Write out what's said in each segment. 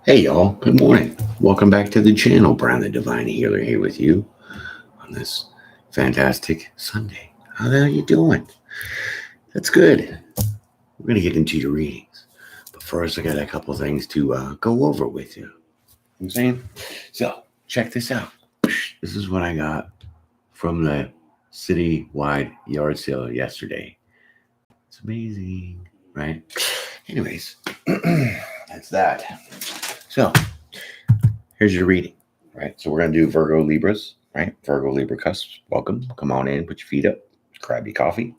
Hey y'all, good morning. Welcome back to the channel. Brown the Divine Healer here with you on this fantastic Sunday. How the hell you doing? That's good. We're going to get into your readings. But first, I got a couple things to go over with you. You know what I'm saying? So, check this out. This is what I got from the citywide yard sale yesterday. It's amazing, right? Anyways, that's that. So, here's your reading, right? So we're going to do Virgo Libras, right? Virgo Libra Cusp. Welcome. Come on in. Put your feet up. Grab your coffee.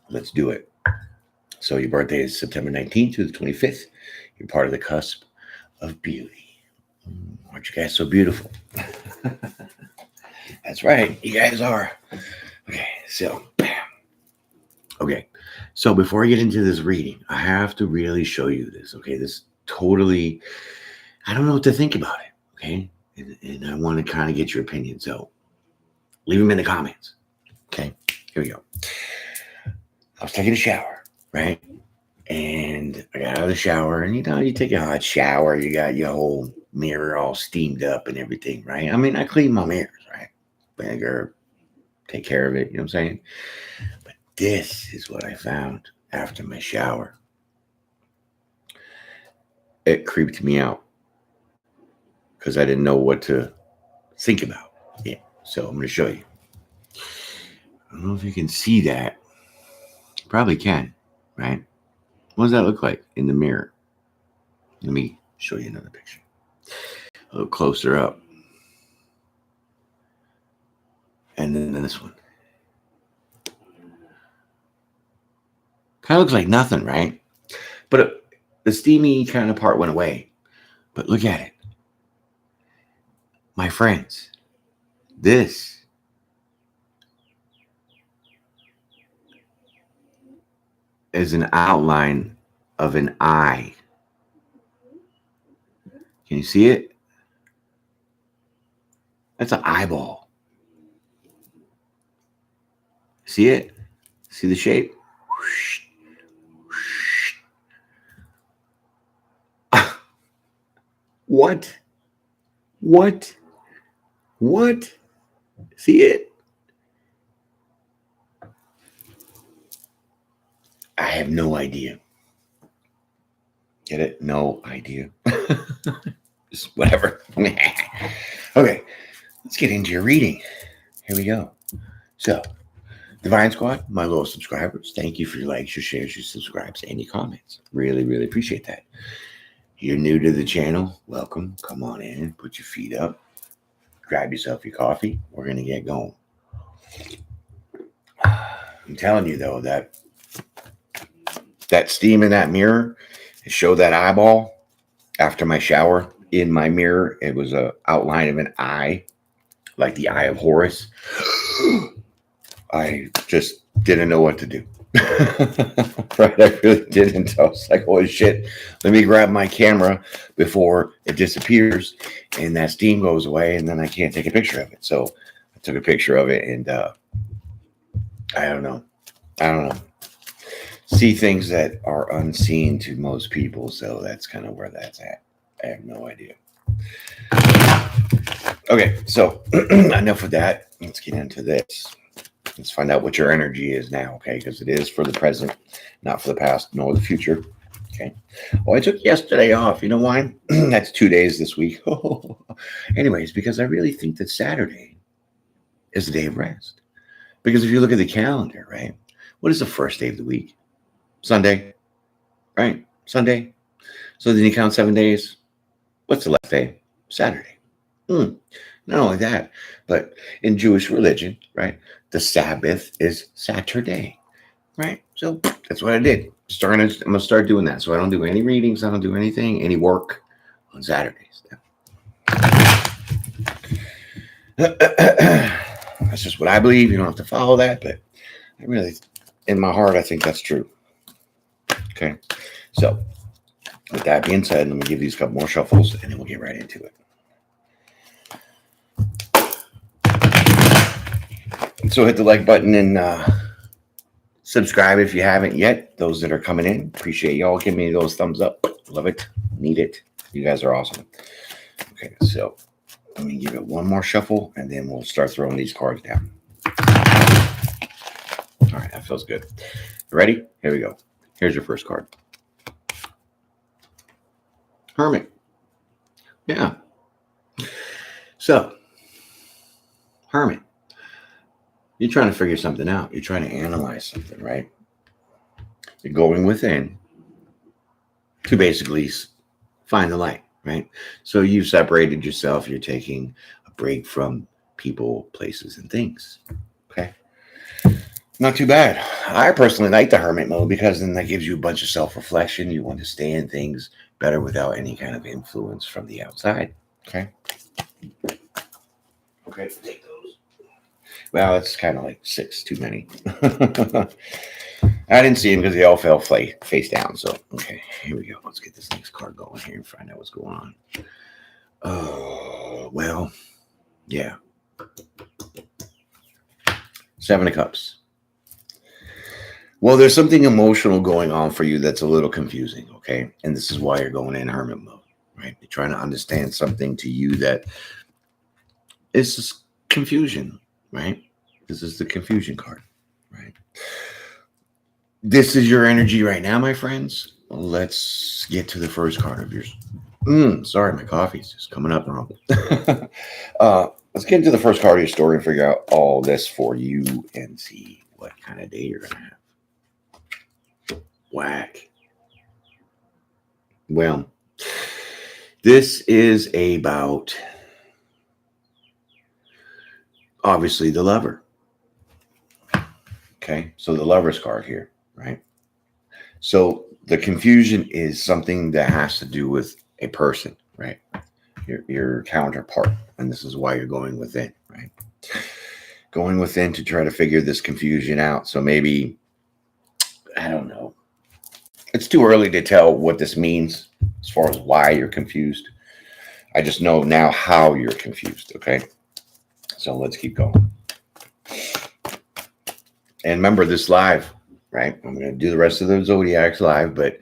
Let's do it. So your birthday is September 19th to the 25th. You're part of the cusp of beauty. Aren't you guys so beautiful? That's right. You guys are. Okay, so bam. Okay, so before I get into this reading, I have to really show you this. Okay, this totally, I don't know what to think about it. Okay, and I want to kind of get your opinion. So leave them in the comments. Okay, here we go. I was taking a shower, right? And I got out of the shower, and you take a hot shower, you got your whole mirror all steamed up and everything, right? I mean, I clean my mirrors, right? Vinegar, take care of it, you know what I'm saying? But this is what I found after my shower. It creeped me out because I didn't know what to think about. Yeah, so I'm going to show you. I don't know if you can see that. You probably can, right? What does that look like in the mirror? Let me show you another picture. A little closer up. And then this one. Kind of looks like nothing, right? But the steamy kind of part went away. But look at it. My friends, this is an outline of an eye. Can you see it? That's an eyeball. See it? See the shape? What? What? What? See it? I have no idea. Get it? No idea. Just whatever. Okay, let's get into your reading. Here we go. So, Divine Squad, my loyal subscribers, thank you for your likes, your shares, your subscribes, and your comments. Really, really appreciate that. You're new to the channel, welcome. Come on in, put your feet up, grab yourself your coffee. We're going to get going. I'm telling you, though, that steam in that mirror, show that eyeball after my shower in my mirror. It was an outline of an eye, like the Eye of Horus. I just didn't know what to do. Right, I really didn't. I was like, oh shit, let me grab my camera before it disappears and that steam goes away and then I can't take a picture of it. So I took a picture of it and I don't know. See things that are unseen to most people, so that's kind of where that's at. I have no idea. Okay, so enough of that. Let's get into this. Let's find out what your energy is now, okay? Because it is for the present, not for the past, nor the future. Okay. Well, I took yesterday off. You know why? That's 2 days this week. Anyways, because I really think that Saturday is a day of rest. Because if you look at the calendar, right? What is the first day of the week? Sunday, right? Sunday. So then you count 7 days. What's the last day? Saturday. Not only that, but in Jewish religion, right? The Sabbath is Saturday, right? So that's what I did. I'm going to start doing that. So I don't do any readings. I don't do anything, any work on Saturdays. That's just what I believe. You don't have to follow that, but I really, in my heart, I think that's true. Okay. So with that being said, let me give these a couple more shuffles and then we'll get right into it. So hit the like button and subscribe if you haven't yet. Those that are coming in, appreciate y'all. Give me those thumbs up. Love it. Need it. You guys are awesome. Okay, so let me give it one more shuffle, and then we'll start throwing these cards down. All right, that feels good. Ready? Here we go. Here's your first card. Hermit. Yeah. So, Hermit. You're trying to figure something out. You're trying to analyze something, right? You're going within to basically find the light, right? So you've separated yourself. You're taking a break from people, places, and things. Okay. Not too bad. I personally like the hermit mode because then that gives you a bunch of self-reflection. You want to stay in things better without any kind of influence from the outside. Okay. Okay, take those. Well, it's kind of like 6 too many. I didn't see them because they all fell face down. So, okay, here we go. Let's get this next card going here and find out what's going on. Oh, well, yeah. 7 of Cups. Well, there's something emotional going on for you that's a little confusing, okay? And this is why you're going in hermit mode, right? You're trying to understand something to you that is just confusion, right? This is the confusion card, right? This is your energy right now, my friends. Let's get to the first card of yours. Sorry, my coffee's just coming up wrong. Let's get into the first card of your story and figure out all this for you and see what kind of day you're going to have. Whack. Well, this is about, obviously, the lover. Okay, so the lover's card here, right? So the confusion is something that has to do with a person, right? Your counterpart. And this is why you're going within, right? Going within to try to figure this confusion out. So maybe, I don't know. It's too early to tell what this means as far as why you're confused. I just know now how you're confused, okay? So let's keep going. And remember this live, right? I'm going to do the rest of the Zodiacs live, but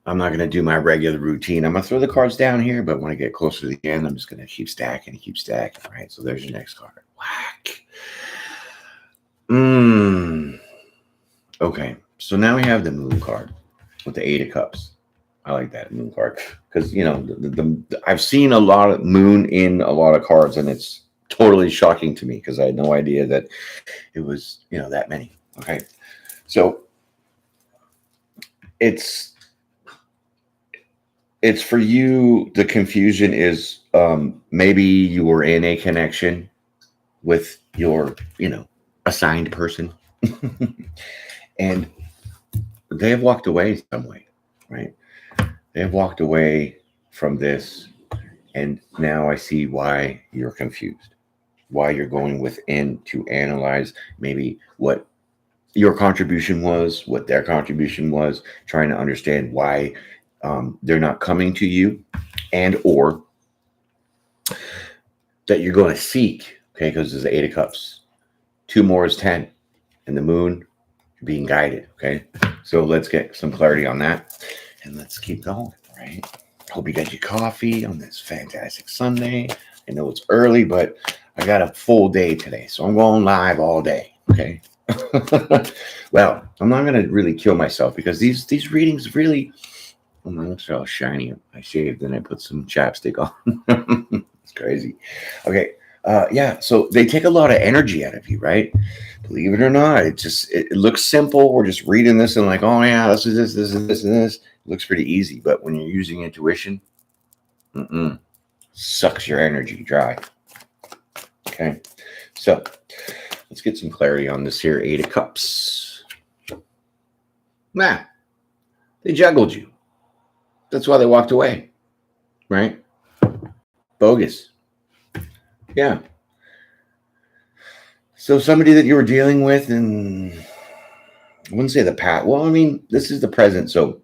I'm not going to do my regular routine. I'm going to throw the cards down here, but when I get closer to the end, I'm just going to keep stacking, right? So there's your next card. Whack. Okay, so now we have the Moon card with the 8 of Cups. I like that Moon card because, you know, I've seen a lot of Moon in a lot of cards, and it's totally shocking to me because I had no idea that it was, you know, that many. Okay, so it's for you. The confusion is maybe you were in a connection with your, you know, assigned person, and they have walked away some way, right? They have walked away from this, and now I see why you're confused, why you're going within to analyze maybe what your contribution was, what their contribution was, trying to understand why they're not coming to you, and or that you're going to seek, okay, because there's the 8 of Cups. 2 more is 10, and the Moon being guided, okay? So let's get some clarity on that, and let's keep going, right? Hope you got your coffee on this fantastic Sunday. I know it's early, but I got a full day today, so I'm going live all day, okay? Well, I'm not going to really kill myself because these readings really, oh, my lips are all shiny. I shaved and I put some chapstick on. It's crazy. Okay. Yeah, so they take a lot of energy out of you, right? Believe it or not, it looks simple. We're just reading this and like, oh yeah, this is this and this and this. It looks pretty easy, but when you're using intuition, sucks your energy dry. Okay, so let's get some clarity on this here 8 of Cups. Nah, they juggled you. That's why they walked away, right? Bogus. Yeah. So somebody that you were dealing with, and I wouldn't say the past. Well, I mean, this is the present. So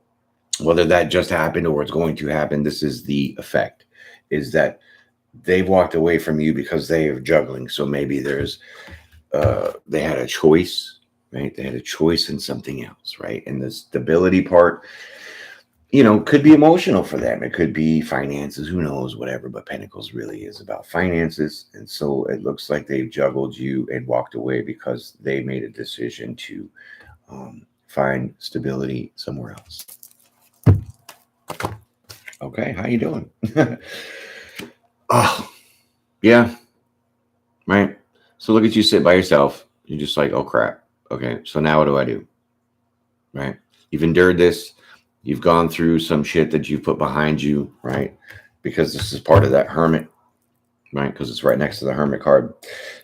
whether that just happened or it's going to happen, this is the effect, is that they walked away from you because they are juggling. So maybe there's, they had a choice, right? They had a choice in something else, right? And the stability part, could be emotional for them. It could be finances, who knows, whatever. But Pentacles really is about finances. And so it looks like they've juggled you and walked away because they made a decision to find stability somewhere else. Okay, how you doing? Oh, yeah, right. So look at you sit by yourself. You're just like, oh crap. Okay, so now what do I do? Right? You've endured this. You've gone through some shit that you've put behind you, right? Because this is part of that Hermit, right? Because it's right next to the Hermit card.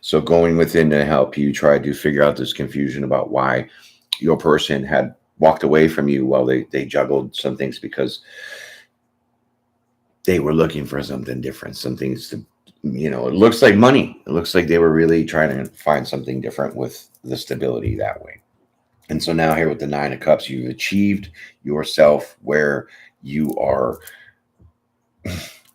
So going within to help you try to figure out this confusion about why your person had walked away from you while they juggled some things because they were looking for something different, some things to, it looks like money. It looks like they were really trying to find something different with the stability that way. And so now here with the 9 of Cups, you've achieved yourself where you are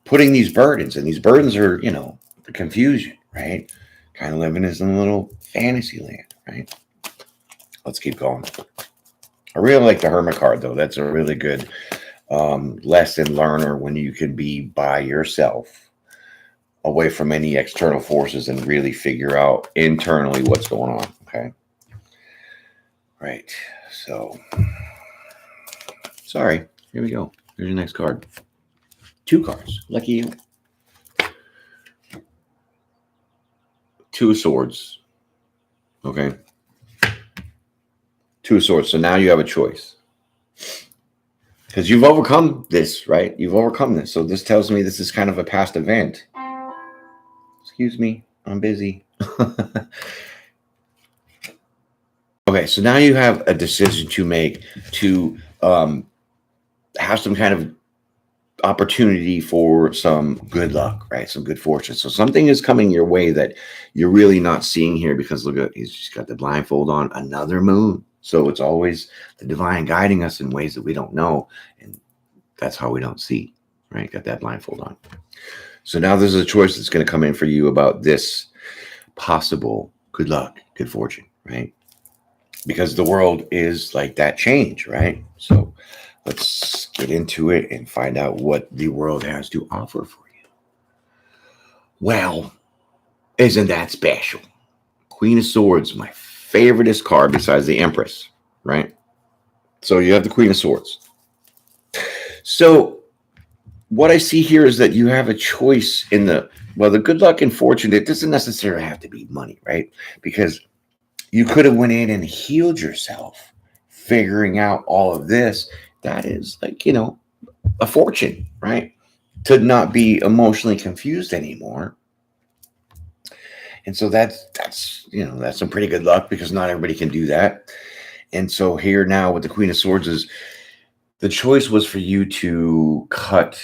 putting these burdens, and these burdens are, the confusion, right? Kind of living in a little fantasy land, right? Let's keep going. I really like the Hermit card, though. That's a really good lesson learner when you can be by yourself, away from any external forces, and really figure out internally what's going on, okay? Right. So, sorry. Here we go. Here's your next card. 2 cards. Lucky you. 2 of Swords. Okay. 2 of Swords. So now you have a choice. Because you've overcome this, right? You've overcome this. So this tells me this is kind of a past event. Excuse me. I'm busy. Okay, so now you have a decision to make to have some kind of opportunity for some good luck, right? Some good fortune. So something is coming your way that you're really not seeing here because look at, he's just got the blindfold on, another moon. So it's always the divine guiding us in ways that we don't know. And that's how we don't see, right? Got that blindfold on. So now there's a choice that's going to come in for you about this possible good luck, good fortune, right? Because the world is like that change, right? So let's get into it and find out what the world has to offer for you. Well, isn't that special? Queen of Swords, my favoriteest card besides the Empress, right? So you have the Queen of Swords. So what I see here is that you have a choice in the good luck and fortune. It doesn't necessarily have to be money, right? Because you could have went in and healed yourself, figuring out all of this. That is like, a fortune, right? To not be emotionally confused anymore. And so that's some pretty good luck because not everybody can do that. And so here now with the Queen of Swords is the choice was for you to cut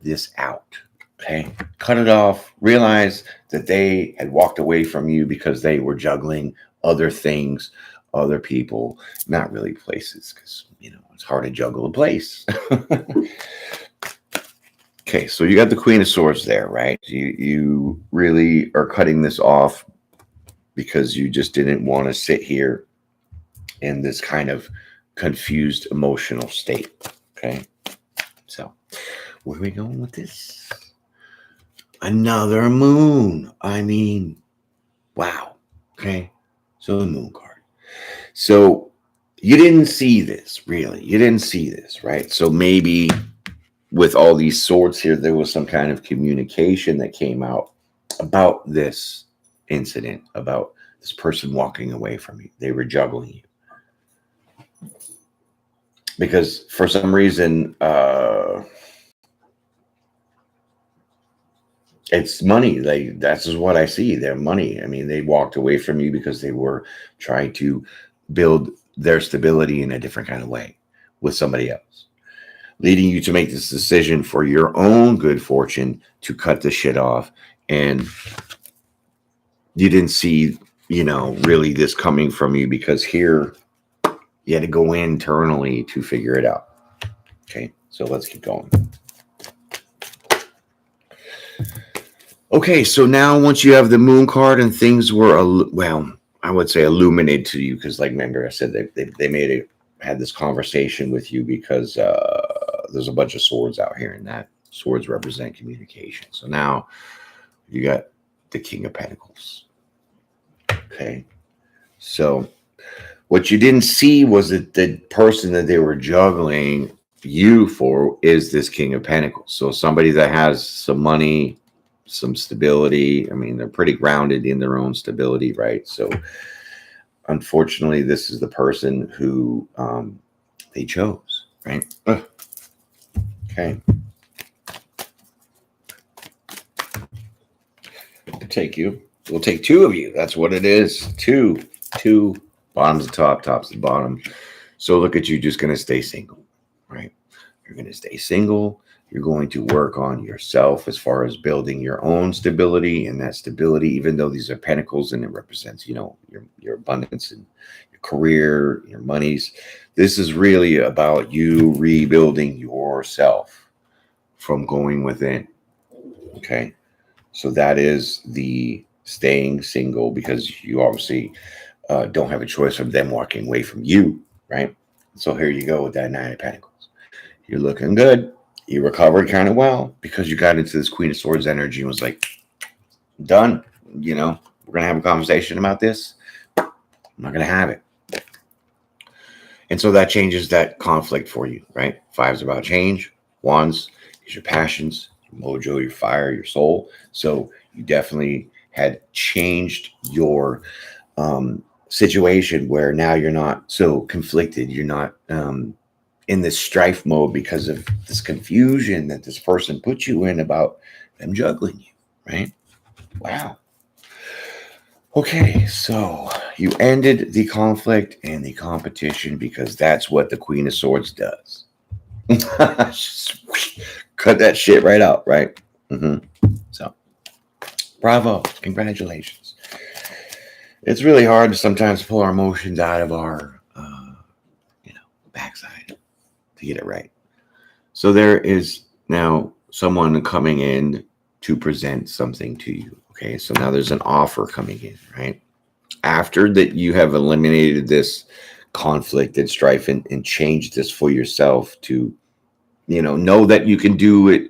this out. Okay. Cut it off. Realize that they had walked away from you because they were juggling other things, other people, not really places, because it's hard to juggle a place. Okay, so you got the Queen of Swords there, right? You really are cutting this off because you just didn't want to sit here in this kind of confused emotional state. Okay, so where are we going with this? Another moon. I mean, wow. Okay. So the moon card. So you didn't see this, really. You didn't see this, right? So maybe with all these swords here, there was some kind of communication that came out about this incident, about this person walking away from you. They were juggling you. Because for some reason, it's money. That's just what I see. Their money. I mean, they walked away from you because they were trying to build their stability in a different kind of way with somebody else, leading you to make this decision for your own good fortune to cut this shit off. And you didn't see, really this coming from you because here you had to go internally to figure it out. Okay, so let's keep going. Okay, so now once you have the moon card and things were, I would say illuminated to you because, like, remember I said they had this conversation with you because there's a bunch of swords out here, and that swords represent communication. So now you got the King of Pentacles. Okay. So what you didn't see was that the person that they were juggling you for is this King of Pentacles. So somebody that has some money, some stability. I mean, they're pretty grounded in their own stability, right? So unfortunately, this is the person who they chose, right? Okay. We'll take two of you. That's what it is. Two. Bottom's the top, top's the bottom. So look at you just going to stay single, right? You're going to stay single. You're going to work on yourself as far as building your own stability, and that stability, even though these are pentacles and it represents, you know, your abundance and your career, your monies. This is really about you rebuilding yourself from going within. Okay. So that is the staying single, because you obviously don't have a choice of them walking away from you, right? So here you go with that Nine of Pentacles. You're looking good. You recovered kind of well because you got into this Queen of Swords energy and was like, done. You know, we're going to have a conversation about this. I'm not going to have it. And so that changes that conflict for you, right? Five's about change. Wands is your passions, your mojo, your fire, your soul. So you definitely had changed your situation where now you're not so conflicted. You're not in this strife mode because of this confusion that this person put you in about them juggling you, right? Wow. Okay, so you ended the conflict and the competition because that's what the Queen of Swords does. Cut that shit right out, right? So, bravo, congratulations. It's really hard to sometimes pull our emotions out of our, backside to get it right. So there is now someone coming in to present something to you. Okay, so now there's an offer coming in, right? After that you have eliminated this conflict and strife and changed this for yourself to, know that you can do it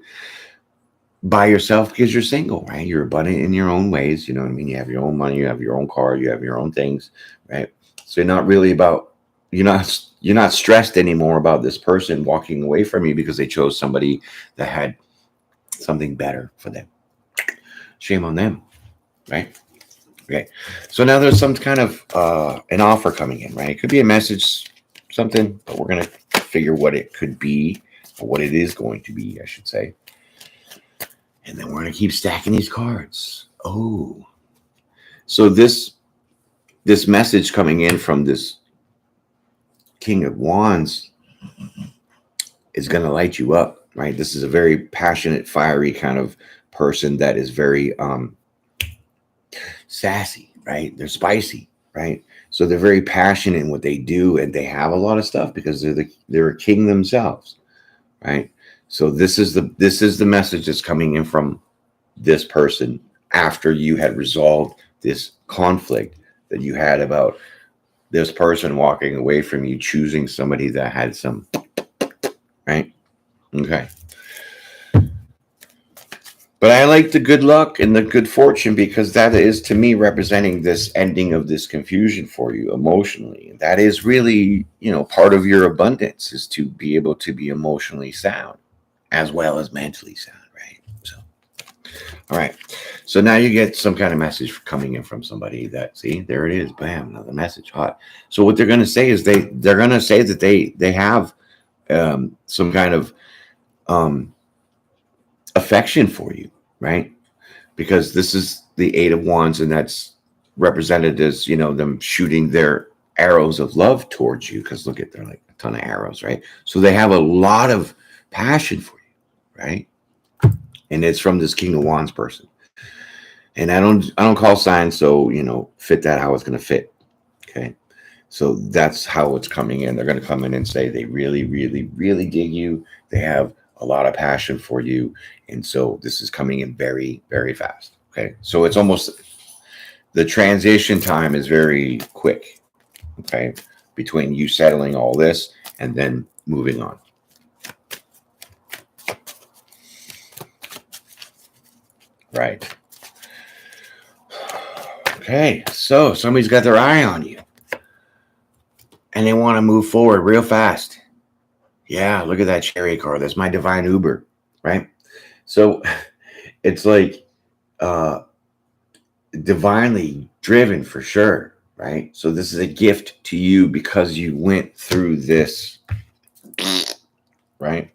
by yourself because you're single, right? You're abundant in your own ways. You know what I mean? You have your own money, you have your own car, you have your own things, right? So you're not really about, you're not stressed anymore about this person walking away from you because they chose somebody that had something better for them. Shame on them, right? Okay. So now there's some kind of an offer coming in, right? It could be a message, something, but we're going to figure what it could be, or what it is going to be, I should say. And then we're going to keep stacking these cards. Oh. So this message coming in from this King of Wands is going to light you up, right? This is a very passionate, fiery kind of person that is very sassy, right? They're spicy, right? So they're very passionate in what they do, and they have a lot of stuff because they're a king themselves, right? So this is the message that's coming in from this person after you had resolved this conflict that you had about this person walking away from you, choosing somebody that had some, right? Okay. But I like the good luck and the good fortune because that is, to me, representing this ending of this confusion for you emotionally. That is really, part of your abundance is to be able to be emotionally sound as well as mentally sound, right? So, all right. So now you get some kind of message coming in from somebody that, see, there it is. Bam, another message, hot. So what they're going to say is they're going to say that they have some kind of affection for you, right? Because this is the Eight of Wands, and that's represented as, them shooting their arrows of love towards you. Because look at, they're like a ton of arrows, right? So they have a lot of passion for you, right? And it's from this King of Wands person. And I don't call signs, so fit that how it's going to fit. Okay. So that's how it's coming in. They're going to come in and say they really, really, really dig you. They have a lot of passion for you. And so this is coming in very, very fast. Okay. So it's almost, the transition time is very quick. Okay. Between you settling all this and then moving on. Right. Okay, so somebody's got their eye on you and they want to move forward real fast. Yeah, look at that chariot card. That's my divine Uber, right? So it's like divinely driven for sure, right? So this is a gift to you because you went through this, right?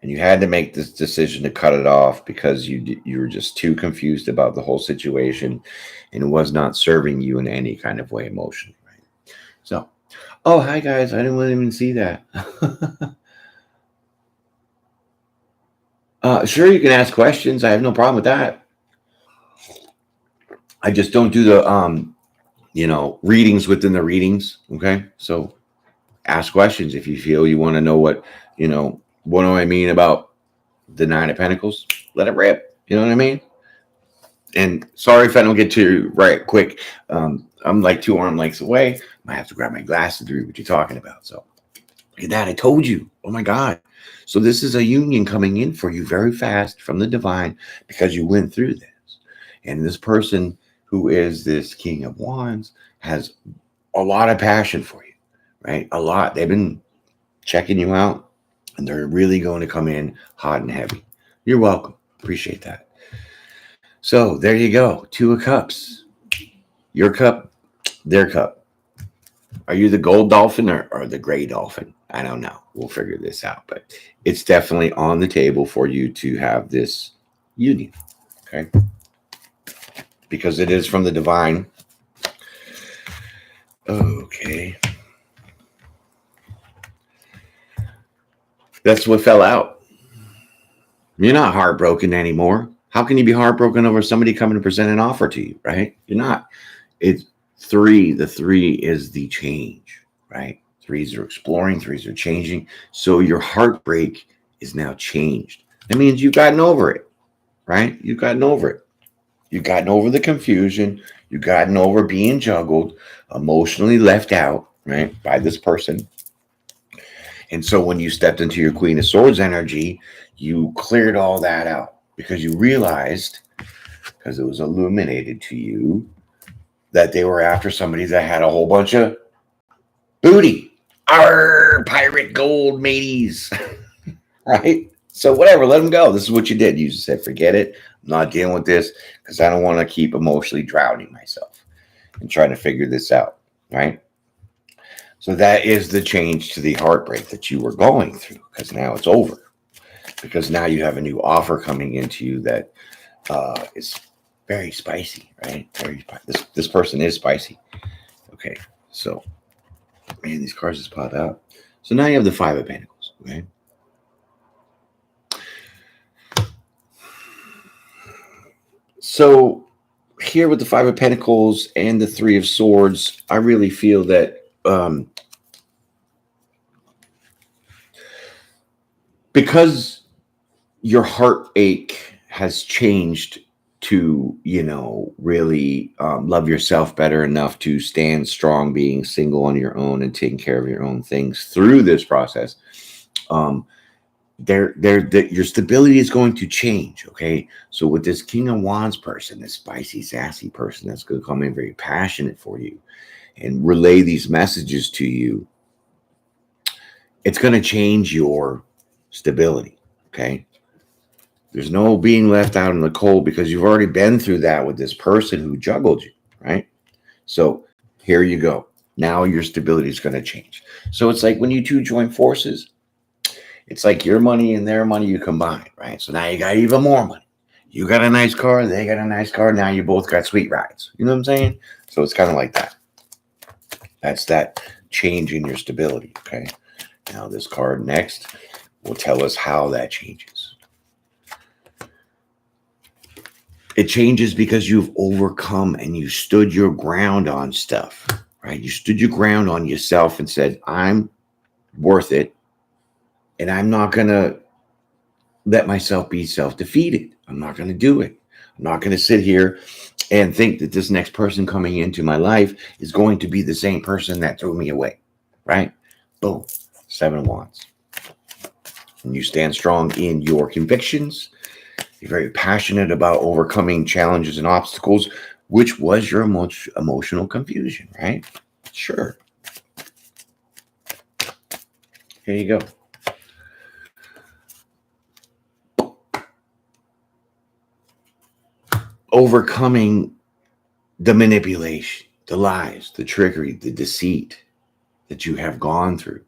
And you had to make this decision to cut it off because you were just too confused about the whole situation and it was not serving you in any kind of way emotionally, right? So, oh, hi guys, I didn't even see that. Sure, you can ask questions. I have no problem with that. I just don't do the readings within the readings. Okay, so ask questions if you feel you want to know what do I mean about the Nine of Pentacles. Let it rip. You know what I mean? And sorry if I don't get to you right quick. I'm like 2 arm lengths away. I have to grab my glasses to read what you're talking about. So look at that. I told you. Oh my God. So this is a union coming in for you very fast from the divine because you went through this. And this person who is this King of Wands has a lot of passion for you, right? A lot. They've been checking you out and they're really going to come in hot and heavy. You're welcome. Appreciate that. So there you go. 2 of Cups. Your cup, their cup. Are you the gold dolphin or the gray dolphin? I don't know. We'll figure this out. But it's definitely on the table for you to have this union. Okay. Because it is from the divine. Okay. That's what fell out. You're not heartbroken anymore. How can you be heartbroken over somebody coming to present an offer to you, right? You're not. It's 3. The 3 is the change, right? 3s are exploring, 3s are changing. So your heartbreak is now changed. That means you've gotten over it, right? You've gotten over it. You've gotten over the confusion. You've gotten over being juggled, emotionally left out, right, by this person. And so when you stepped into your Queen of Swords energy, you cleared all that out because you realized, because it was illuminated to you, that they were after somebody that had a whole bunch of booty. Our pirate gold mateys. Right? So whatever, let them go. This is what you did. You just said, forget it. I'm not dealing with this because I don't want to keep emotionally drowning myself and trying to figure this out. Right? So that is the change to the heartbreak that you were going through because now it's over. Because now you have a new offer coming into you that is very spicy, right? This person is spicy. Okay, so man, these cards just pop out. So now you have the 5 of Pentacles. Okay. So here with the 5 of Pentacles and the 3 of Swords, I really feel that because your heartache has changed to, really love yourself better enough to stand strong being single on your own and taking care of your own things through this process. Your stability is going to change. Okay. So with this King of Wands person, this spicy, sassy person that's going to come in very passionate for you and relay these messages to you, it's going to change your stability. Okay. There's no being left out in the cold because you've already been through that with this person who juggled you, right? So here you go. Now your stability is going to change. So it's like when you two join forces, it's like your money and their money you combine, right? So now you got even more money. You got a nice car, they got a nice car. Now you both got sweet rides. You know what I'm saying? So it's kind of like that. That's that change in your stability, okay? Now this card next will tell us how that changes. It changes because you've overcome and you stood your ground on stuff, right? You stood your ground on yourself and said, I'm worth it. And I'm not going to let myself be self-defeated. I'm not going to do it. I'm not going to sit here and think that this next person coming into my life is going to be the same person that threw me away, right? Boom, 7 of Wands. And you stand strong in your convictions You're very passionate about overcoming challenges and obstacles, which was your emotional confusion, right? Sure. Here you go. Overcoming the manipulation, the lies, the trickery, the deceit that you have gone through,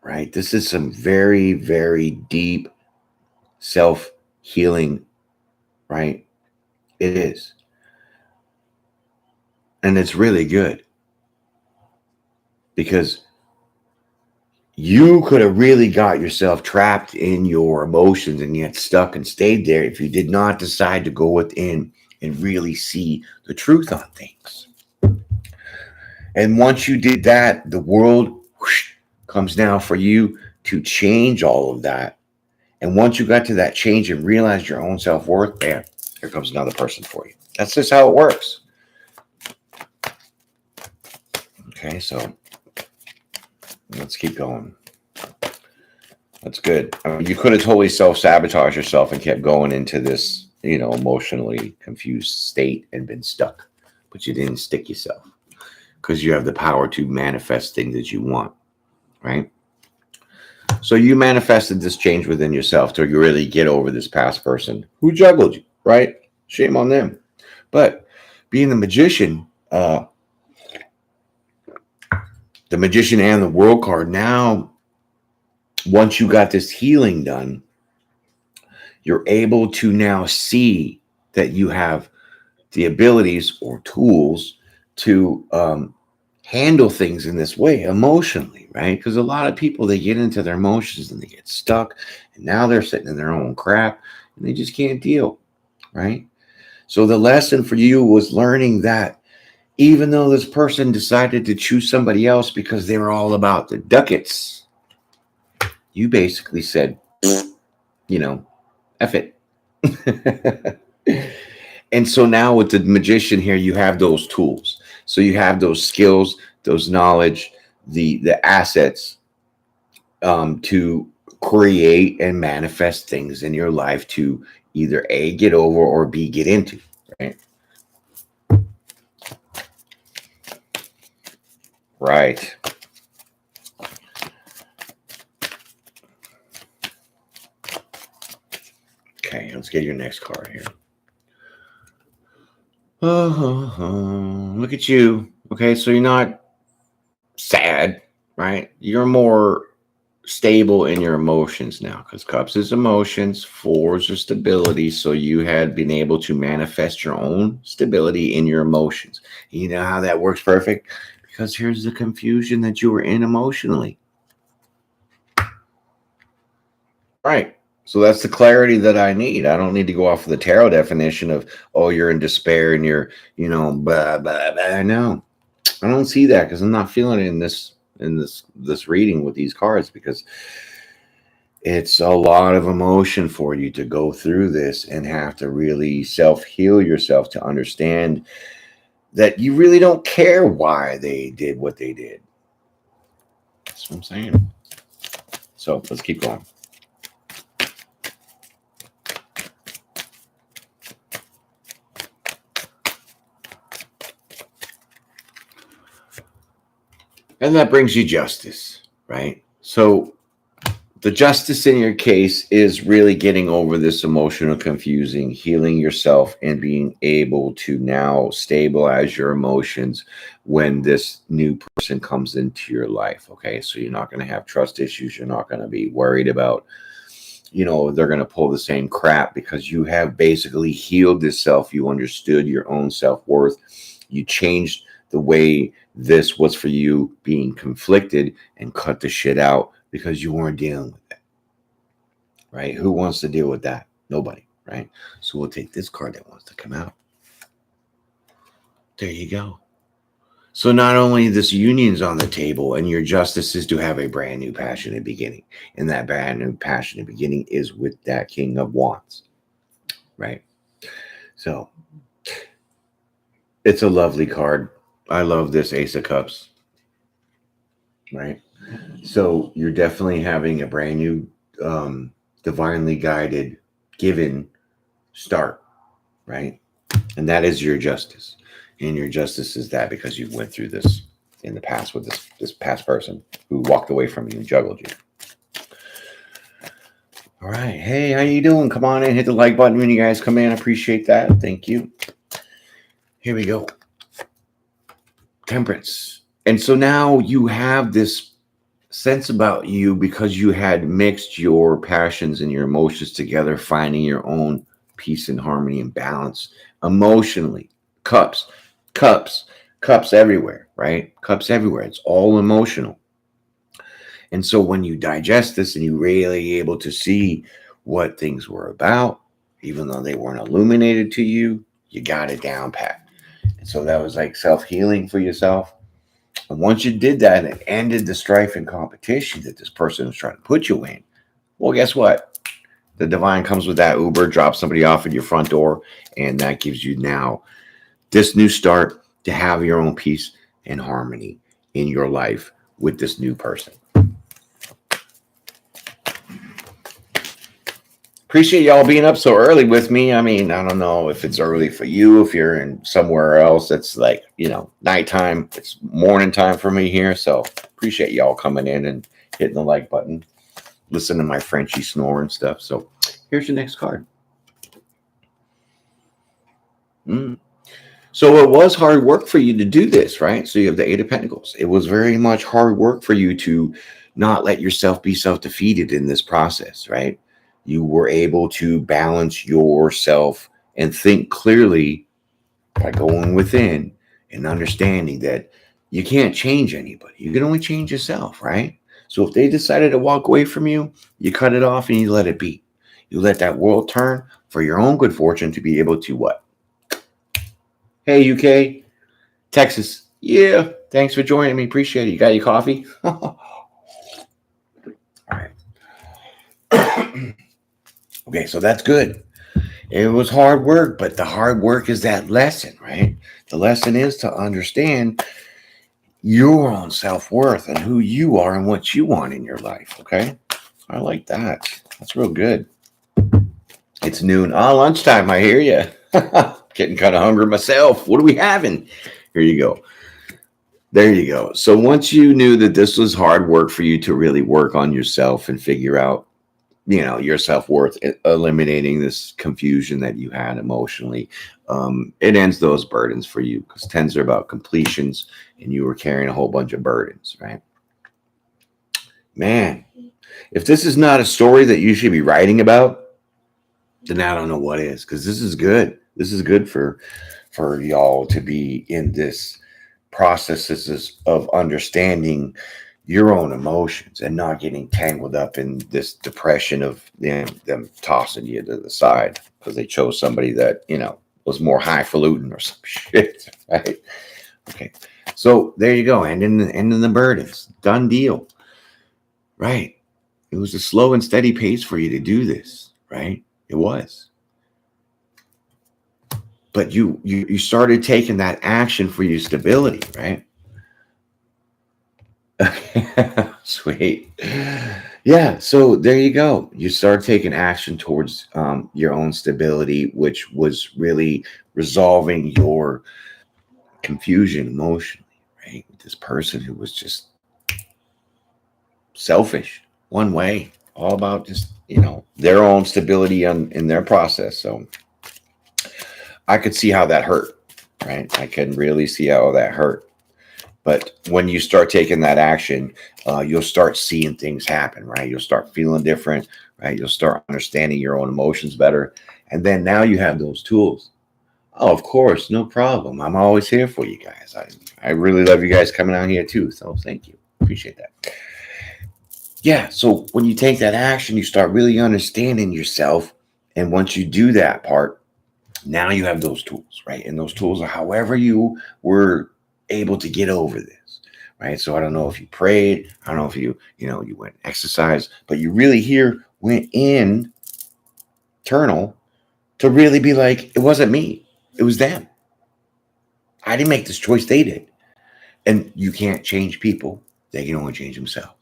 right? This is some very, very deep self-healing, right? It is. And it's really good because you could have really got yourself trapped in your emotions and yet stuck and stayed there if you did not decide to go within and really see the truth on things. And once you did that, the world comes now for you to change all of that. And once you got to that change and realized your own self-worth, bam, here comes another person for you. That's just how it works. Okay, so let's keep going. That's good. I mean, you could have totally self-sabotaged yourself and kept going into this, emotionally confused state and been stuck. But you didn't stick yourself because you have the power to manifest things that you want, right? So you manifested this change within yourself to really get over this past person who juggled you, right? Shame on them. But being the magician and the world card, now, once you got this healing done, you're able to now see that you have the abilities or tools to handle things in this way emotionally, right? Because a lot of people, they get into their emotions and they get stuck, and now they're sitting in their own crap and they just can't deal, right? So the lesson for you was learning that even though this person decided to choose somebody else because they were all about the ducats, you basically said, F it. And so now with the magician here, you have those tools. So you have those skills, those knowledge, the assets to create and manifest things in your life to either A, get over, or B, get into, right? Right. Okay, let's get your next card here. Look at you. Okay, so you're not sad, right? You're more stable in your emotions now because cups is emotions, fours are stability. So you had been able to manifest your own stability in your emotions. You know how that works perfect? Because here's the confusion that you were in emotionally. Right. So that's the clarity that I need. I don't need to go off of the tarot definition of, oh, you're in despair and you're, blah, blah, blah. No, I don't see that because I'm not feeling it in this reading with these cards, because it's a lot of emotion for you to go through this and have to really self-heal yourself to understand that you really don't care why they did what they did. That's what I'm saying. So let's keep going. And that brings you justice, right? So the justice in your case is really getting over this emotional confusing, healing yourself, and being able to now stabilize your emotions when this new person comes into your life. Okay, so you're not going to have trust issues. You're not going to be worried about, they're going to pull the same crap, because you have basically healed yourself. You understood your own self-worth. You changed the way this was for you being conflicted and cut the shit out because you weren't dealing with it, right? Who wants to deal with that? Nobody, right? So we'll take this card that wants to come out. There you go. So not only this union's on the table, and your justice is to have a brand new passionate beginning. And that brand new passionate beginning is with that King of Wands, right? So it's a lovely card. I love this Ace of Cups, right? So you're definitely having a brand new, divinely guided, given start, right? And that is your justice. And your justice is that because you went through this in the past with this past person who walked away from you and juggled you. All right. Hey, how you doing? Come on in, hit the like button when you guys come in. I appreciate that. Thank you. Here we go. Temperance. And so now you have this sense about you because you had mixed your passions and your emotions together, finding your own peace and harmony and balance emotionally. Cups, cups, cups everywhere, right? Cups everywhere. It's all emotional. And so when you digest this and you really able to see what things were about, even though they weren't illuminated to you, you got it down pat. And so that was like self-healing for yourself. And once you did that and ended the strife and competition that this person was trying to put you in, well, guess what? The divine comes with that Uber, drops somebody off at your front door, and that gives you now this new start to have your own peace and harmony in your life with this new person. Appreciate y'all being up so early with me. I mean, I don't know if it's early for you, if you're in somewhere else. It's like, nighttime. It's morning time for me here. So appreciate y'all coming in and hitting the like button. Listen to my Frenchie snore and stuff. So here's your next card. So it was hard work for you to do this, right? So you have the Eight of Pentacles. It was very much hard work for you to not let yourself be self-defeated in this process, right? You were able to balance yourself and think clearly by going within and understanding that you can't change anybody. You can only change yourself, right? So if they decided to walk away from you, you cut it off and you let it be. You let that world turn for your own good fortune to be able to what? Hey, UK, Texas. Yeah, thanks for joining me. Appreciate it. You got your coffee? All right. Okay, so that's good. It was hard work, but the hard work is that lesson, right? The lesson is to understand your own self-worth and who you are and what you want in your life, okay? I like that. That's real good. It's noon. Lunchtime, I hear you. Getting kind of hungry myself. What are we having? Here you go. There you go. So once you knew that this was hard work for you to really work on yourself and figure out your self-worth, eliminating this confusion that you had emotionally, it ends those burdens for you because tens are about completions and you were carrying a whole bunch of burdens, right? Man, if this is not a story that you should be writing about, then I don't know what is, because this is good. This is good for y'all to be in this processes of understanding your own emotions and not getting tangled up in this depression of them tossing you to the side because they chose somebody that, was more highfalutin or some shit, right? Okay. So there you go. Ending the burdens. Done deal. Right. It was a slow and steady pace for you to do this, right? It was. But you started taking that action for your stability, right? Sweet. Yeah, so there you go. You start taking action towards your own stability, which was really resolving your confusion emotionally, right? With this person who was just selfish, one way, all about just, their own stability in their process. So I could see how that hurt, right? I can really see how that hurt. But when you start taking that action, you'll start seeing things happen, right? You'll start feeling different, right? You'll start understanding your own emotions better. And then now you have those tools. Oh, of course, no problem. I'm always here for you guys. I really love you guys coming out here too. So thank you. Appreciate that. Yeah, so when you take that action, you start really understanding yourself. And once you do that part, now you have those tools, right? And those tools are however you were able to get over this, right? So I don't know if you prayed, I don't know if you went exercise, but you really went internal to really be like, it wasn't me, it was them. I didn't make this choice, they did. And you can't change people, they can only change themselves.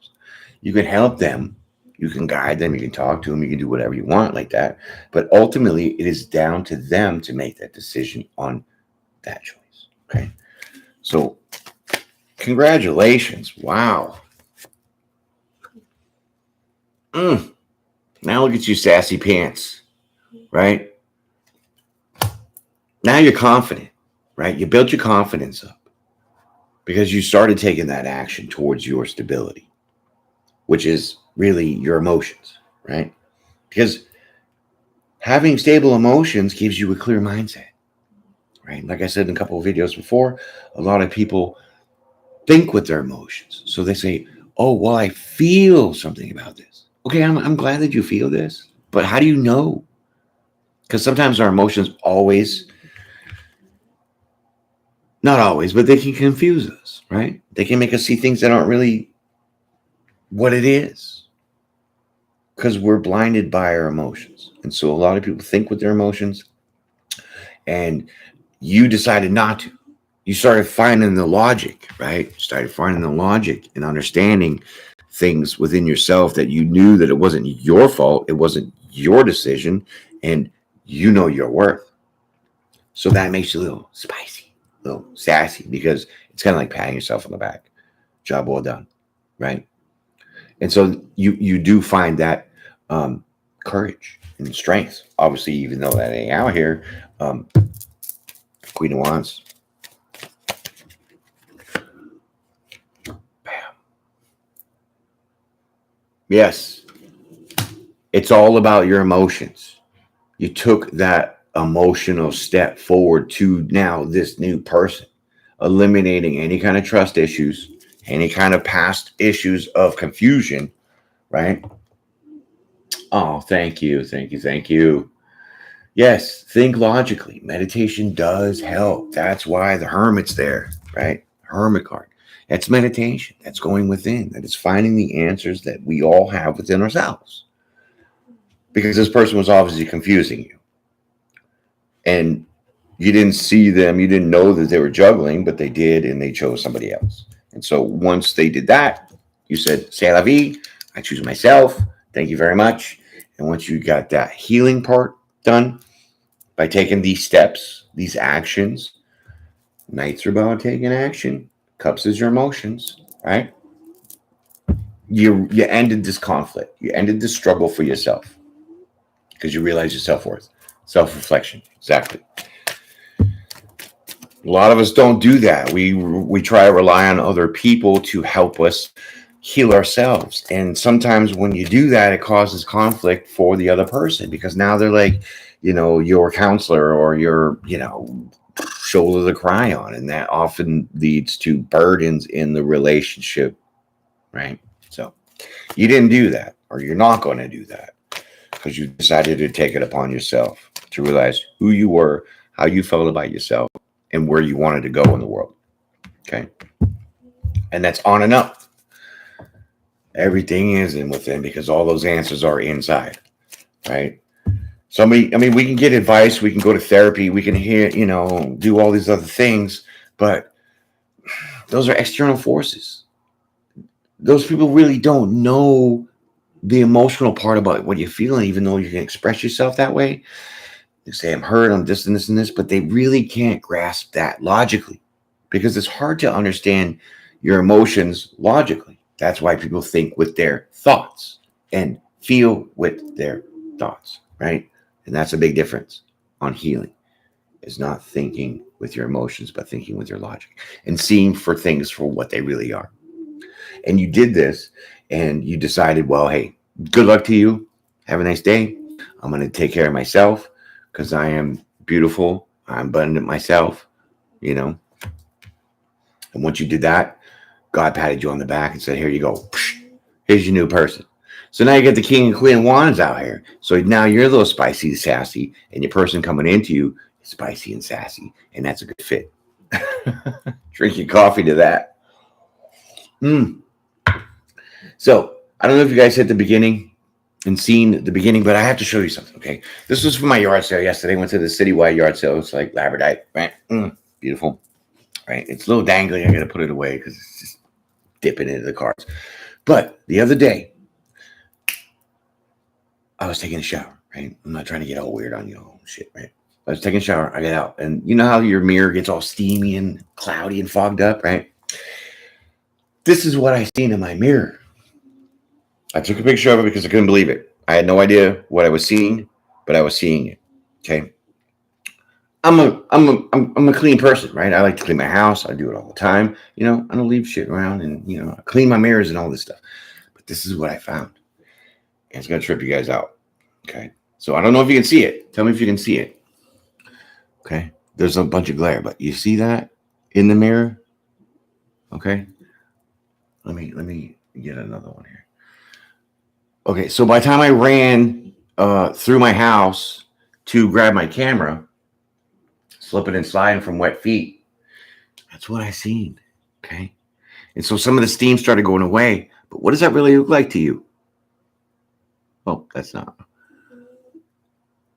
You can help them You can guide them, you can talk to them, you can do whatever you want like that. But ultimately, it is down to them to make that decision on that choice. Okay. So, congratulations. Wow. Now look at you, sassy pants, right? Now you're confident, right? You built your confidence up because you started taking that action towards your stability, which is really your emotions, right? Because having stable emotions gives you a clear mindset, right? Like I said in a couple of videos before, a lot of people think with their emotions. So they say, oh, well, I feel something about this. Okay, I'm glad that you feel this, but how do you know? Because sometimes our emotions not always, but they can confuse us, right? They can make us see things that aren't really what it is because we're blinded by our emotions. And so a lot of people think with their emotions, and you decided not to. You started finding the logic, right? You started finding the logic and understanding things within yourself that you knew that it wasn't your fault, it wasn't your decision, and you know your worth. So that makes you a little spicy, a little sassy, because it's kind of like patting yourself on the back. Job well done, right? And so you do find that courage and strength. Obviously, even though that ain't out here, Queen of Wands. Bam. Yes, it's all about your emotions. You took that emotional step forward to now this new person, eliminating any kind of trust issues, any kind of past issues of confusion, right? Oh, thank you, thank you, thank you. Yes, think logically. Meditation does help. That's why the hermit's there, right? Hermit card. That's meditation. That's going within. That is finding the answers that we all have within ourselves. Because this person was obviously confusing you. And you didn't see them, you didn't know that they were juggling, but they did, and they chose somebody else. And so once they did that, you said, C'est la vie, I choose myself. Thank you very much. And once you got that healing part done, by taking these steps, these actions, Knights are about taking action. Cups is your emotions, right? You ended this conflict. You ended this struggle for yourself because you realize your self-worth, self-reflection. Exactly. A lot of us don't do that. We try to rely on other people to help us heal ourselves. And sometimes when you do that, it causes conflict for the other person because now they're like, your counselor or your, shoulder to cry on. And that often leads to burdens in the relationship, right? So you didn't do that, or you're not going to do that because you decided to take it upon yourself to realize who you were, how you felt about yourself, and where you wanted to go in the world. Okay. And that's on and up. Everything is in within because all those answers are inside, right? We can get advice, we can go to therapy, we can hear, do all these other things, but those are external forces. Those people really don't know the emotional part about what you're feeling, even though you can express yourself that way. They say, I'm hurt, I'm this and this and this, but they really can't grasp that logically because it's hard to understand your emotions logically. That's why people think with their thoughts and feel with their thoughts, right? And that's a big difference on healing. Is not thinking with your emotions, but thinking with your logic and seeing for things for what they really are. And you did this and you decided, well, hey, good luck to you. Have a nice day. I'm going to take care of myself because I am beautiful. I'm abundant myself, And once you did that, God patted you on the back and said, here you go. Here's your new person. So now you get the king and queen of wands out here. So now you're a little spicy and sassy, and your person coming into you is spicy and sassy, and that's a good fit. Drink your coffee to that. So I don't know if you guys hit the beginning and seen the beginning, but I have to show you something, okay? This was for my yard sale yesterday. I went to the citywide yard sale. It's like labradorite, right? Beautiful, right? It's a little dangly. I got to put it away because it's just dipping into the cards. But the other day, I was taking a shower, right? I'm not trying to get all weird on you all shit, right? I was taking a shower. I get out, and you know how your mirror gets all steamy and cloudy and fogged up, right? This is what I seen in my mirror. I took a picture of it because I couldn't believe it. I had no idea what I was seeing, but I was seeing it. Okay. I'm a clean person, right? I like to clean my house. I do it all the time. You know, I don't leave shit around, and you know, I clean my mirrors and all this stuff. But this is what I found. And it's gonna trip you guys out. Okay. So I don't know if you can see it. Tell me if you can see it. Okay. There's a bunch of glare, but you see that in the mirror? Okay. Let me get another one here. Okay, so by the time I ran through my house to grab my camera, slipping and sliding from wet feet, that's what I seen. Okay. And so some of the steam started going away. But what does that really look like to you? Oh, that's not.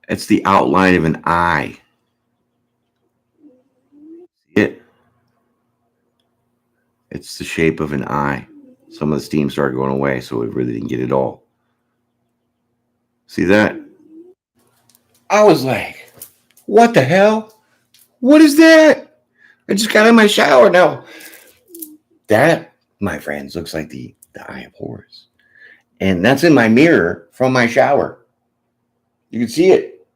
It's the outline of an eye. See it? It's the shape of an eye. Some of the steam started going away, so it really didn't get it all. See that? I was like, what the hell? What is that? I just got in my shower now. That, my friends, looks like the eye of Horus. And that's in my mirror from my shower. You can see it.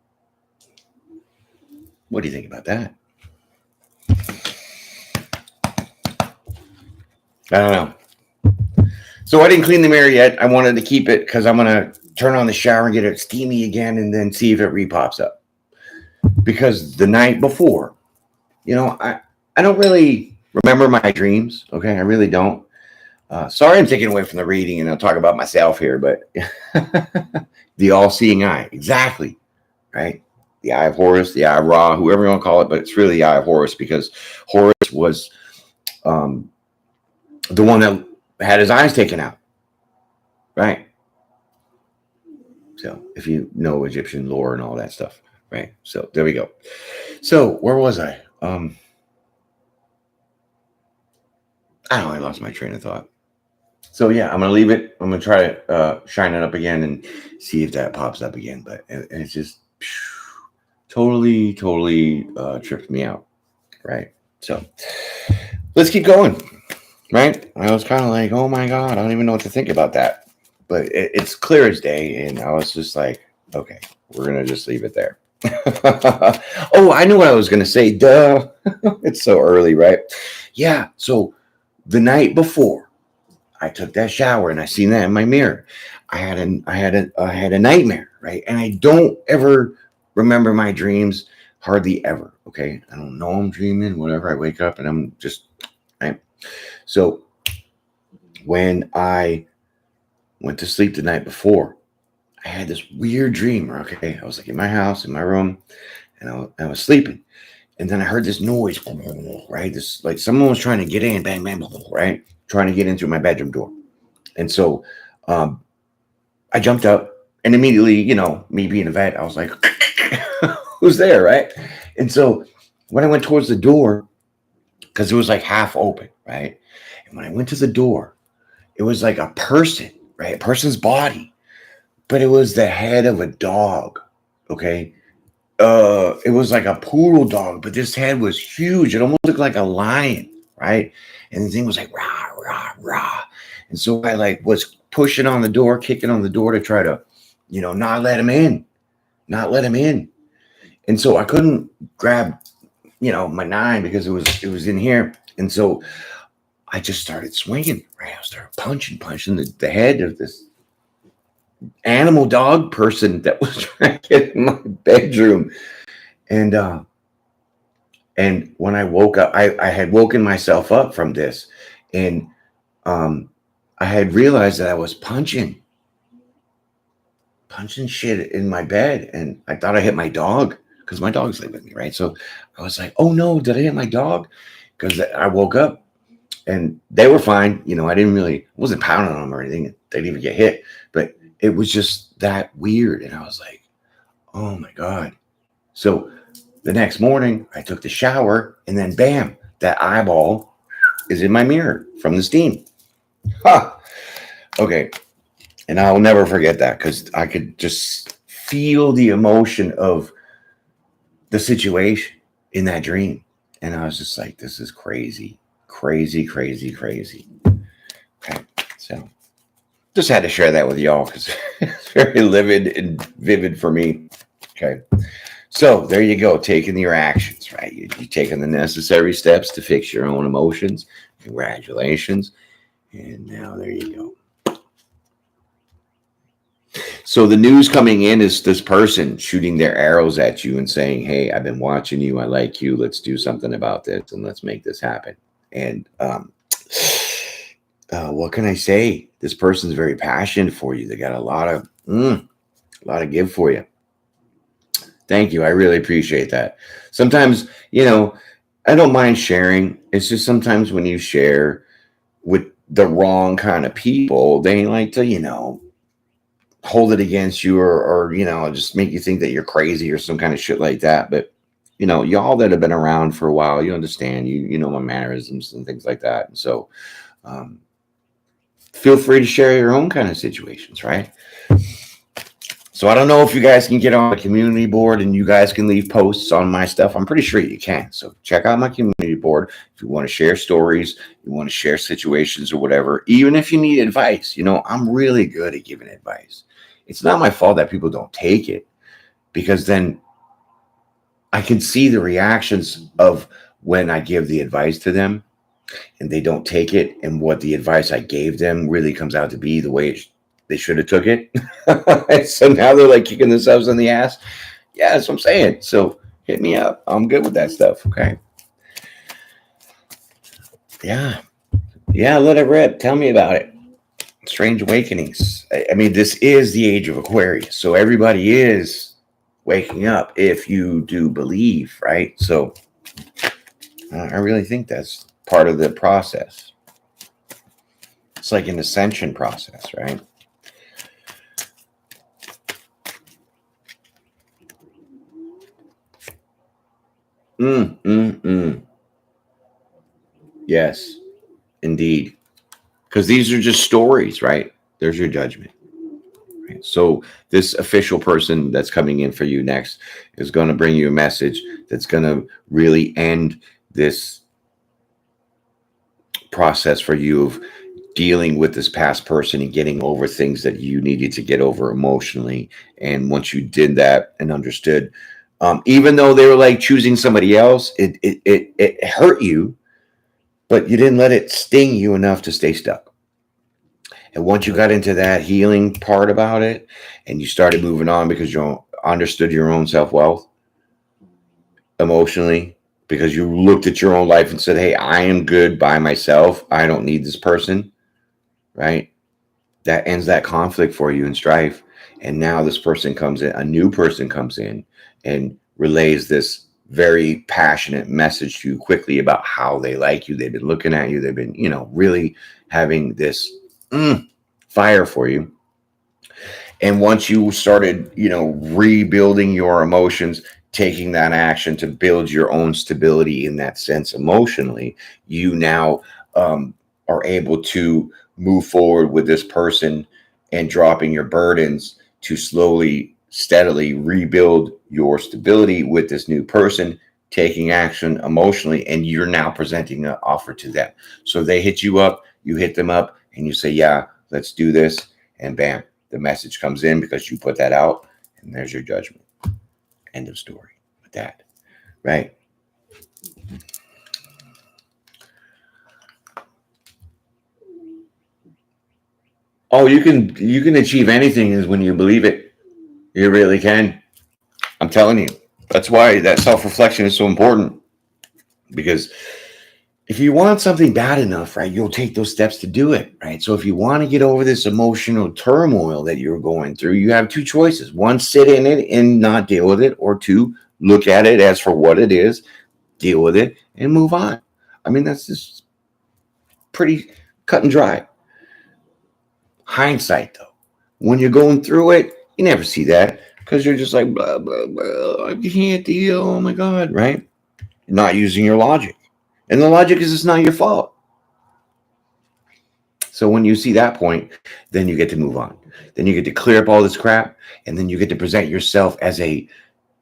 What do you think about that? I don't know. So I didn't clean the mirror yet. I wanted to keep it because I'm going to turn on the shower and get it steamy again and then see if it re-pops up. Because the night before, you know, I don't really remember my dreams. Okay. I really don't. Sorry I'm taking away from the reading and I'll talk about myself here, but the all-seeing eye. Exactly. Right? The eye of Horus, the eye of Ra, whoever you want to call it, but it's really the eye of Horus because Horus was the one that had his eyes taken out. Right? So if you know Egyptian lore and all that stuff. Right? So there we go. So where was I? I don't know. I lost my train of thought. So yeah, I'm gonna leave it. I'm gonna try to shine it up again and see if that pops up again. But it's just totally tripped me out. Right. So let's keep going. Right. I was kind of like, oh my God, I don't even know what to think about that. But it's clear as day, and I was just like, okay, we're gonna just leave it there. Oh, I knew what I was gonna say. Duh. It's so early, right? Yeah. So the night before I took that shower and I seen that in my mirror, I had a nightmare, right? And I don't ever remember my dreams, hardly ever. Okay. I don't know I'm dreaming, whatever. I wake up and I'm just right. So when I went to sleep the night before, I had this weird dream. Okay. I was like in my house, in my room, and I was sleeping. And then I heard this noise, right? This like someone was trying to get in, bang, bang, right? Trying to get in through my bedroom door. And so I jumped up and immediately, you know, me being a vet, I was like, who's there, right? And so when I went towards the door, because it was like half open, right? And when I went to the door, it was like a person, right? A person's body, but it was the head of a dog, okay? It was like a poodle dog, but this head was huge. It almost looked like a lion, right? And the thing was like rah, rah, rah. And so I like was pushing on the door, kicking on the door to try to, you know, not let him in. And so I couldn't grab, you know, my 9 because it was in here. And so I just started swinging, right? I started punching the head of this animal dog person that was trying to get in my bedroom. And when I woke up, I had woken myself up from this, and I had realized that I was punching shit in my bed, and I thought I hit my dog because my dog's living with me, right? So I was like, oh no, did I hit my dog? Because I woke up and they were fine. You know, I wasn't pounding on them or anything. They didn't even get hit, but it was just that weird. And I was like, oh my God. So the next morning I took the shower and then bam, that eyeball is in my mirror from the steam. Ha. Okay. And I'll never forget that because I could just feel the emotion of the situation in that dream. And I was just like, this is crazy, crazy, crazy, crazy. Okay. So just had to share that with y'all because it's very livid and vivid for me. Okay. So there you go, taking your actions, right? You're taking the necessary steps to fix your own emotions. Congratulations. And now there you go. So the news coming in is this person shooting their arrows at you and saying, hey, I've been watching you. I like you. Let's do something about this and let's make this happen. And what can I say? This person's very passionate for you. They got a lot of give for you. Thank you. I really appreciate that. Sometimes, I don't mind sharing. It's just sometimes when you share with the wrong kind of people, they like to, hold it against you or just make you think that you're crazy or some kind of shit like that. But y'all that have been around for a while, you understand, you know my mannerisms and things like that. And so feel free to share your own kind of situations, right? So I don't know if you guys can get on the community board and you guys can leave posts on my stuff. I'm pretty sure you can. So check out my community board if you want to share stories, you want to share situations or whatever. Even if you need advice, I'm really good at giving advice. It's not my fault that people don't take it, because then I can see the reactions of when I give the advice to them and they don't take it, and what the advice I gave them really comes out to be the way they should have took it. So now they're like kicking themselves in the ass. Yeah, that's what I'm saying. So hit me up. I'm good with that stuff. Okay. Yeah. Let it rip. Tell me about it. Strange awakenings. I mean, this is the age of Aquarius. So everybody is waking up if you do believe, right? So I really think that's part of the process. It's like an ascension process, right? Yes, indeed. Because these are just stories, right? There's your judgment. Right? So this official person that's coming in for you next is going to bring you a message that's going to really end this process for you of dealing with this past person and getting over things that you needed to get over emotionally. And once you did that and understood, even though they were like choosing somebody else, it hurt you, but you didn't let it sting you enough to stay stuck. And once you got into that healing part about it and you started moving on because you understood your own self-worth emotionally, because you looked at your own life and said, hey, I am good by myself. I don't need this person, right? That ends that conflict for you and strife. And now this person comes in, a new person comes in and relays this very passionate message to you quickly about how they like you. They've been looking at you. They've been, really having this fire for you. And once you started, rebuilding your emotions, taking that action to build your own stability in that sense emotionally, you now are able to move forward with this person and dropping your burdens to slowly, steadily rebuild your stability with this new person, taking action emotionally, and you're now presenting an offer to them. So they hit you up, you hit them up, and you say, yeah, let's do this. And bam, the message comes in because you put that out, and there's your judgment. End of story with that, right? Oh, you can achieve anything is when you believe it. You really can. I'm telling you. That's why that self-reflection is so important. Because if you want something bad enough, right, you'll take those steps to do it, right? So if you want to get over this emotional turmoil that you're going through, you have two choices. One, sit in it and not deal with it, or two, look at it as for what it is, deal with it, and move on. I mean, that's just pretty cut and dry. Hindsight, though, when you're going through it, you never see that because you're just like, blah, blah, blah, I can't deal. Oh my God, right? You're not using your logic. And the logic is it's not your fault. So when you see that point, then you get to move on. Then you get to clear up all this crap, and then you get to present yourself as a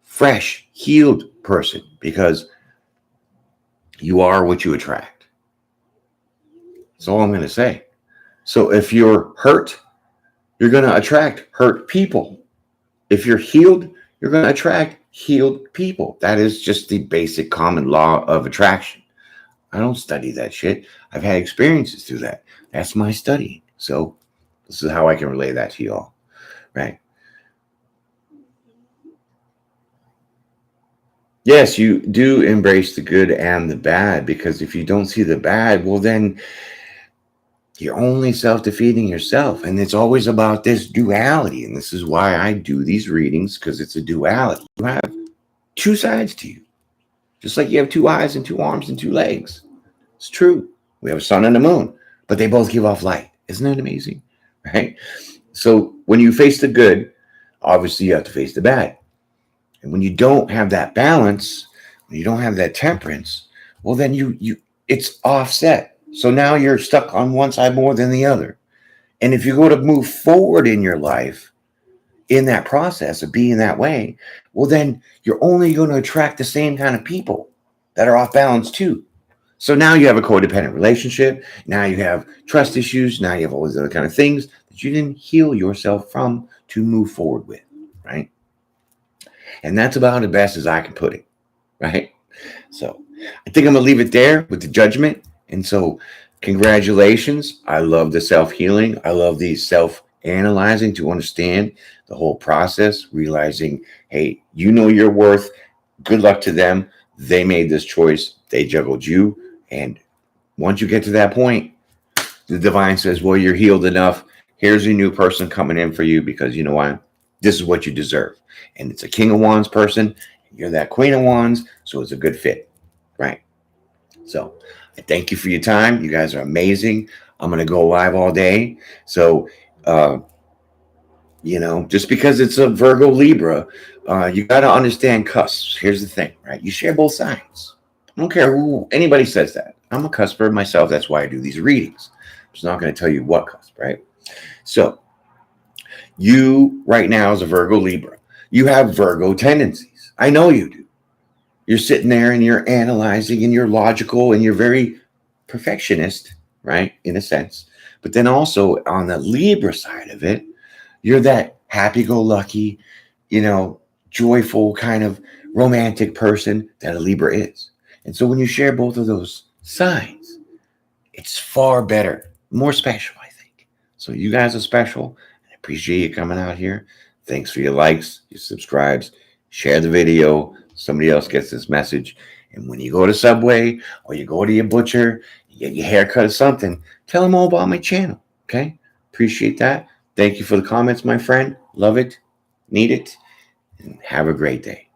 fresh, healed person, because you are what you attract. That's all I'm going to say. So if you're hurt, you're going to attract hurt people. If you're healed, you're going to attract healed people. That is just the basic common law of attraction. I don't study that shit. I've had experiences through that. That's my study. So this is how I can relay that to y'all, right? Yes, you do embrace the good and the bad, because if you don't see the bad, well, then you're only self-defeating yourself. And it's always about this duality. And this is why I do these readings, because it's a duality. You have two sides to you, just like you have two eyes and two arms and two legs. It's true. We have a sun and a moon, but they both give off light. Isn't that amazing? Right? So when you face the good, obviously you have to face the bad. And when you don't have that balance, when you don't have that temperance, well, then it's offset. So now you're stuck on one side more than the other. And if you go to move forward in your life, in that process of being that way, well, then you're only going to attract the same kind of people that are off balance too. So now you have a codependent relationship. Now you have trust issues. Now you have all these other kind of things that you didn't heal yourself from to move forward with, right? And that's about as best as I can put it, right? So I think I'm going to leave it there with the judgment. And so congratulations. I love the self-healing. I love the self-analyzing to understand the whole process, realizing, hey, you know your worth. Good luck to them. They made this choice. They juggled you. And once you get to that point, the divine says, well, you're healed enough. Here's a new person coming in for you, because you know what? This is what you deserve. And it's a King of Wands person. You're that Queen of Wands. So it's a good fit, right? So I thank you for your time. You guys are amazing. I'm going to go live all day. So, just because it's a Virgo Libra, you got to understand cusps. Here's the thing, right? You share both sides. I don't care who anybody says that. I'm a cusper myself. That's why I do these readings. I'm just not going to tell you what cusp, right? So you right now is a Virgo Libra. You have Virgo tendencies. I know you do. You're sitting there and you're analyzing and you're logical and you're very perfectionist, right? In a sense. But then also on the Libra side of it, you're that happy-go-lucky, joyful kind of romantic person that a Libra is. And so when you share both of those signs, it's far better, more special, I think. So you guys are special. I appreciate you coming out here. Thanks for your likes, your subscribes, share the video. Somebody else gets this message. And when you go to Subway or you go to your butcher, you get your hair cut or something, tell them all about my channel. Okay? Appreciate that. Thank you for the comments, my friend. Love it. Need it. And have a great day.